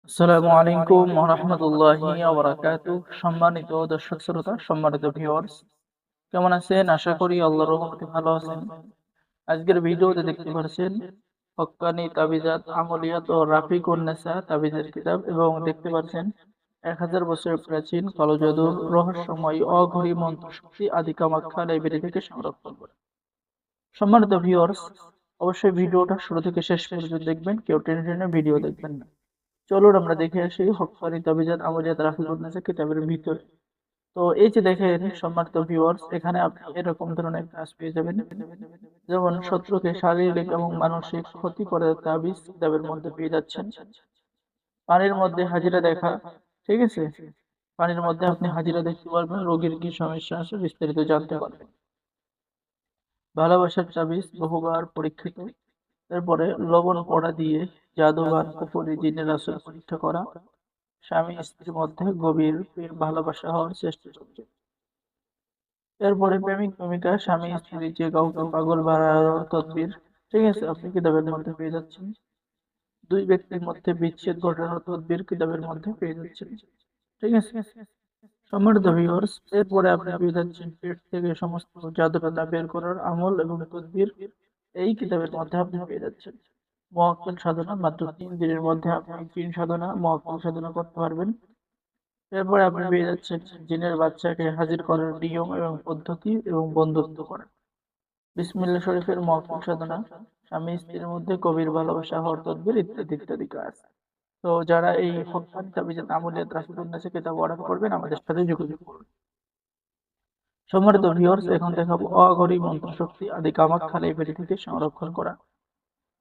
আসসালামু আলাইকুম ওয়া রাহমাতুল্লাহি ওয়া বারাকাতুহু। সম্মানিত দর্শক শ্রোতা, সম্মানিত ভিউয়ার্স, কেমন আছেন? আশা করি আল্লাহর রহমতে ভালো আছেন। আজকের ভিডিওতে দেখতে পাচ্ছেন হক্কানি তাবিজাত, আমলিয়াত ও রাফিকুন নেসা তাবিজের কিতাব, এবং দেখতে পাচ্ছেন 1000 বছরের প্রাচীন কালো জাদুর রহস্যময় অঘরী মন্ত্রশক্তি আদি কামাখ্যা লাইব্রেরি থেকে সংরক্ষণ করে। সম্মানিত ভিউয়ার্স, অবশ্যই ভিডিওটা শুরু থেকে শেষ পর্যন্ত দেখবেন, কেউ টেনে টেনে ভিডিও দেখবেন না। চলুন আমরা দেখে আসি হক্কানি তাবিজাত আমলিয়াত রাফিকুন নেসা কিতাবের ভিতরে। তো এই যে দেখেন সম্মানিত ভিউয়ার্স, এখানে আপনি এরকম ধরনের কাজ পেয়ে যাবেন, যেমন শত্রুকে শারীরিক এবং মানসিক ক্ষতি করে তাবিজ কিতাবের মধ্যে পেয়ে যাচ্ছেন। পানির মধ্যে হাজিরা দেখা, ঠিক আছে, পানির মধ্যে আপনি হাজিরা দেখতে পারবেন, রোগীর কি সমস্যা আছে বিস্তারিত জানতে পারবেন। ভালোবাসার তাবিজ বহুবার পরীক্ষিত। এরপরে লবণ পড়া দিয়ে জাদুঘর কুফরি জিনের আসর পরীক্ষা করা। স্বামী স্ত্রীর মধ্যে গভীর ভালোবাসা হওয়ার চেষ্টা চলছে। এরপরে প্রেমিক প্রেমিকা স্বামী স্ত্রী যে কাউকে পাগল বানানোর তদবির, ঠিক আছে, আপনি কিতাবের মধ্যে পেয়ে যাচ্ছেন। দুই ব্যক্তির মধ্যে বিচ্ছেদ ঘটানোর তদবির কিতাবের মধ্যে পেয়ে যাচ্ছেন, ঠিক আছে। সম্মানিত ভিউয়ার্স, এরপরে আপনি পেয়ে যাচ্ছেন পেট থেকে সমস্ত জাদুটনা বের করার আমল এবং তদবির, এই কিতাবের মধ্যে আপনি পেয়ে যাচ্ছেন। মুআক্কিল সাধনা, মাত্র 3 দিনের মধ্যে আপনি জিন সাধনা মুআক্কিল সাধনা করতে পারবেন। এরপরে আপনি পেয়ে যাচ্ছেন জিনের বাচ্চাকে হাজির করার নিয়ম এবং পদ্ধতি এবং বন্ধুত্ব করা। বিসমিল্লাহ শরীফের মুআক্কিল সাধনা, স্বামী স্ত্রীর মধ্যে গভীর ভালোবাসা হওয়ার তদবির, ইত্যাদি ইত্যাদি কাজ। তো যারা এই হক্কানি তাবিজাত আমলিয়াত রাফিকুন নেসা কিতাব অর্ডার করবেন, আমাদের সাথে যোগাযোগ করুন। সম্মানিত ভিউয়ার্স, এখন দেখাবো অঘরী মন্ত্রশক্তি আদি কামাখ্যা লাইব্রেরি থেকে সংরক্ষণ করা।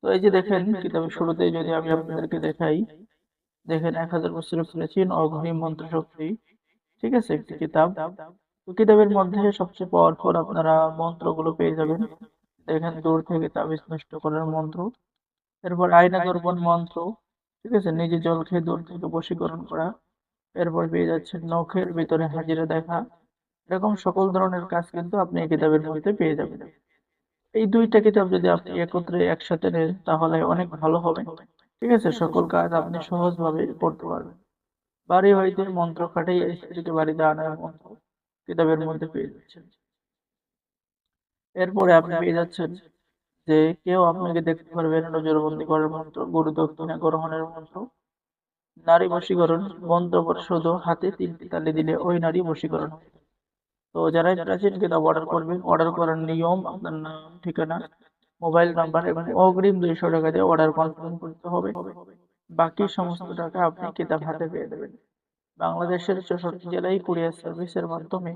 তো এই যে দেখেন কিতাবের শুরুতেই যদি আমি আপনাদেরকে দেখাই, দেখেন 1000 বছরের প্রাচীন অঘরী মন্ত্রশক্তি, ঠিক আছে, একটি কিতাব। তো কিতাবের মধ্যে সবচেয়ে পাওয়ারফুল আপনারা মন্ত্রগুলো পেয়ে যাবেন। দেখেন দূর থেকে তাবিজ নষ্ট করার মন্ত্র, এরপর আয়না দর্পণ মন্ত্র, ঠিক আছে, নিজে জল খেয়ে দূর থেকে বশীকরণ করা, এরপর পেয়ে যাচ্ছেন নখের ভিতরে হাজিরা দেখা। এরকম সকল ধরনের কাজ কিন্তু আপনি এই কিতাবের মধ্যে পেয়ে যাবেন। এই দুইটা কিতাব যদি আপনি একত্রে একসাথে নেন তাহলে অনেক ভালো হবে, ঠিক আছে। সকল কাজ আপনি সহজভাবে করতে পারবেন। বাড়ি হইতে মন্ত্র খাটাই স্ত্রীকে বাড়িতে আনার মন্ত্র কিতাবের মধ্যে পেয়ে যাচ্ছেন। এরপরে আপনি পেয়ে যাচ্ছেন যে কেউ আপনাকে দেখতে পারবে না, নজরবন্দি করার মন্ত্র, গুরু দক্ষিণা গ্রহণের মন্ত্র, নারী বশীকরণ মন্ত্র পড়ে শুধু হাতে 3টি তালি দিলে ওই নারী বশীকরণ হবে। তো যারা এই প্রাচীন কিতাব অর্ডার করবেন, অর্ডার করার নিয়ম আপনার নাম, ঠিকানা, মোবাইল নাম্বার এবং অগ্রিম 200 টাকা দিয়ে অর্ডার কনফার্ম করতে হবে। বাকি সমস্ত টাকা আপনি কিতাব হাতে পেয়ে দেবেন। বাংলাদেশের 64 জেলায় কুরিয়ার সার্ভিসের মাধ্যমে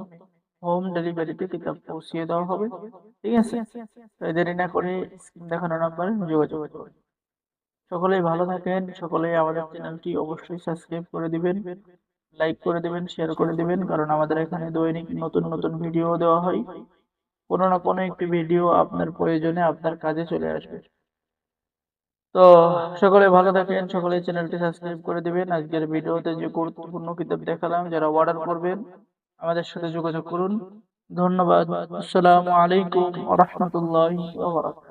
হোম ডেলিভারিতে কিতাব পৌঁছিয়ে দেওয়া হবে, ঠিক আছে। তাই দেরি না করে স্ক্রিন দেখানো নাম্বারে যোগাযোগ করুন। সকলেই ভালো থাকেন, সকলেই আমাদের চ্যানেলটি অবশ্যই সাবস্ক্রাইব করে দিবেন, লাইক করে দিবেন, শেয়ার করে দিবেন, কারণ আমাদের এখানে দৈনিক নতুন নতুন ভিডিও দেওয়া হয়। কোনো না কোনো একটি ভিডিও আপনার প্রয়োজনে আপনার কাজে চলে আসবে। তো সকলে ভালো থাকেন, সকলে চ্যানেলটি সাবস্ক্রাইব করে দিবেন। আজকের ভিডিওতে যে গুরুত্বপূর্ণ কিতাব দেখালাম, যারা অর্ডার করবেন আমাদের সাথে যোগাযোগ করুন। ধন্যবাদ। আসসালামু আলাইকুম ওয়া রাহমাতুল্লাহি ওয়া বারাকাতুহু।